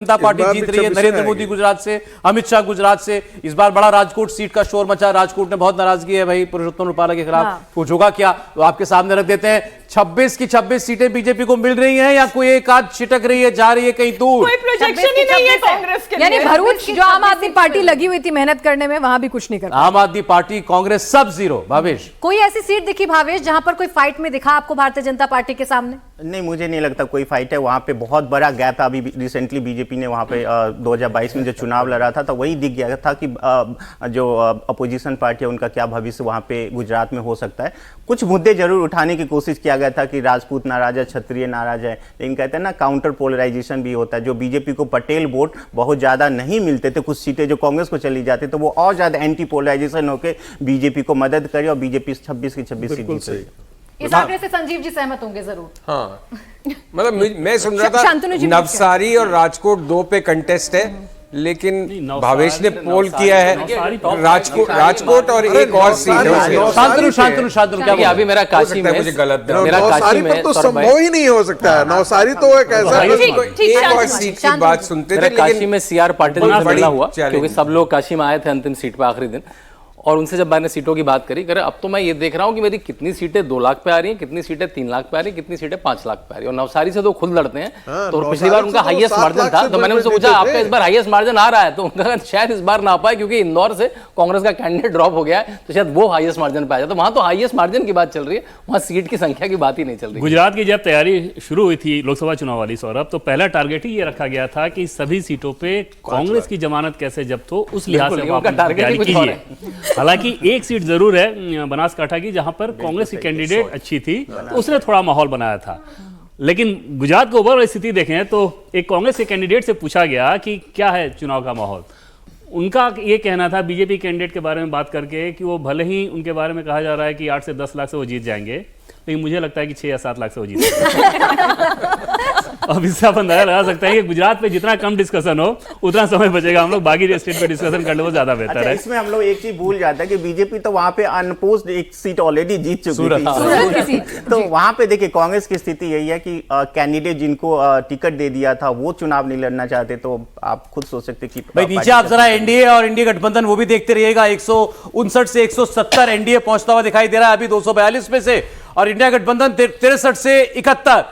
जनता party जीत रही है। नरेंद्र मोदी गुजरात से, अमित शाह गुजरात से। इस बार बड़ा राजकोट सीट का शोर मचा। राजकोट में बहुत नाराजगी है भाई पुरुषोत्तम रूपाला के खिलाफ। कुछ होगा क्या तो आपके सामने रख देते हैं। 26 की 26 सीटें बीजेपी को मिल रही हैं या कोई एक आध छिटक रही है, जा रही है कहीं दूर? कोई प्रोजेक्शन ही नहीं है कांग्रेस के लिए। यानी भरूच जो आम आदमी पार्टी लगी हुई थी मेहनत करने में, वहां भी कुछ नहीं कर आम आदमी पार्टी, कांग्रेस सब जीरो। भावेश, कोई ऐसी सीट दिखी भावेश जहां पर कोई फाइट में दिखा आपको भारतीय जनता पार्टी के सामने? नहीं, मुझे नहीं लगता कोई फाइट है वहां पे। बहुत बड़ा गैप है। अभी रिसेंटली बीजेपी ने वहां पे 2022 में जो चुनाव लड़ा था तो वही दिख गया था कि जो अपोजिशन पार्टी है उनका क्या भविष्य वहां पे गुजरात में हो सकता है। कुछ मुद्दे जरूर उठाने की कोशिश किया गया था कि राजपूत नाराज है, क्षत्रिय नाराज है, लेकिन कहते हैं ना काउंटर पोलराइजेशन भी होता है। जो बीजेपी को पटेल वोट बहुत ज्यादा नहीं मिलते थे, कुछ सीटें जो कांग्रेस को चली जाती तो वो और ज्यादा एंटी पोलराइजेशन होकर बीजेपी को मदद करे और बीजेपी 26 की 26 सीट जीते। इस आंकड़े से संजीव जी सहमत होंगे जरूर। हाँ, मतलब मैं सुन रहा था नवसारी और राजकोट 2 पे कंटेस्ट है, लेकिन भावेश ने पोल किया है राजकोट और एक और सीट है। शांतनु क्या अभी मेरा काशी में, मुझे गलत नवसारी पर तो संभव ही नहीं हो सकता है। नवसारी तो एक ऐसा एक और सीट की बात सुनते थे। काशी में सीआर पाटिल से मिला हुआ, क्योंकि सब लोग काशी में आए थे अंतिम सीट पे आखिरी दिन, और उनसे जब मैंने सीटों की बात करी, अब तो मैं ये देख रहा हूँ कि मेरी कितनी सीटें 2 लाख पे आ रही हैं, कितनी सीटें 3 लाख पे आ रही हैं, कितनी सीटें 5 लाख पे आ रही है। और नवसारी से तो खुद लड़ते हैं। तो पिछली बार उनका हाईएस्ट मार्जिन था, तो मैंने उनसे पूछा आपका इस बार हाईएस्ट मार्जिन आ रहा है? तो उनका शायद इस बार ना आ पाए, क्योंकि इंदौर से कांग्रेस का कैंडिडेट ड्रॉप हो गया है, तो शायद वो हाईएस्ट मार्जिन पे आ जाए। तो वहां तो हाईएस्ट मार्जिन की बात चल रही है, वहां सीट की संख्या की बात ही नहीं चल रही। गुजरात की जब तैयारी शुरू हुई थी लोकसभा चुनाव वाली, सौरभ, तो पहला टारगेट ही ये रखा गया था कि सभी सीटों पे कांग्रेस की जमानत कैसे जब्त हो, उस लिहाज से आप तैयारी कीजिए। हालांकि एक सीट जरूर है बनासकांठा की, जहां पर कांग्रेस की कैंडिडेट अच्छी थी, तो उसने थोड़ा माहौल बनाया था। लेकिन गुजरात को ओवरऑल स्थिति देखें तो एक कांग्रेस के कैंडिडेट से पूछा गया कि क्या है चुनाव का माहौल। उनका ये कहना था बीजेपी कैंडिडेट के बारे में बात करके कि वो भले ही उनके बारे में कहा जा रहा है कि 8 से 10 लाख से वो जीत जाएंगे, लेकिन मुझे लगता है कि 6 या 7 लाख से वो जीत जाएंगे। अब इससे आप अंदाजा लगा सकते हैं कि गुजरात पे जितना कम डिस्कशन हो उतना समय बचेगा। हम लोग बाकी स्टेट पे डिस्कशन कर ले वो ज्यादा बेहतर है। इसमें हम लोग एक चीज भूल जाते हैं कि बीजेपी तो वहां पे अनपोज्ड एक सीट ऑलरेडी जीत चुकी थी। तो वहां पे देखिए कांग्रेस की स्थिति यही है कि कैंडिडेट जिनको टिकट दे दिया था वो चुनाव नहीं लड़ना चाहते। तो आप खुद सोच सकते कि भाई नीचे आप जरा एनडीए और इंडिया गठबंधन वो भी देखते रहिएगा। 159 से 170 एनडीए पहुंचता हुआ दिखाई दे रहा है अभी 242 में से, और इंडिया गठबंधन 63 से 71।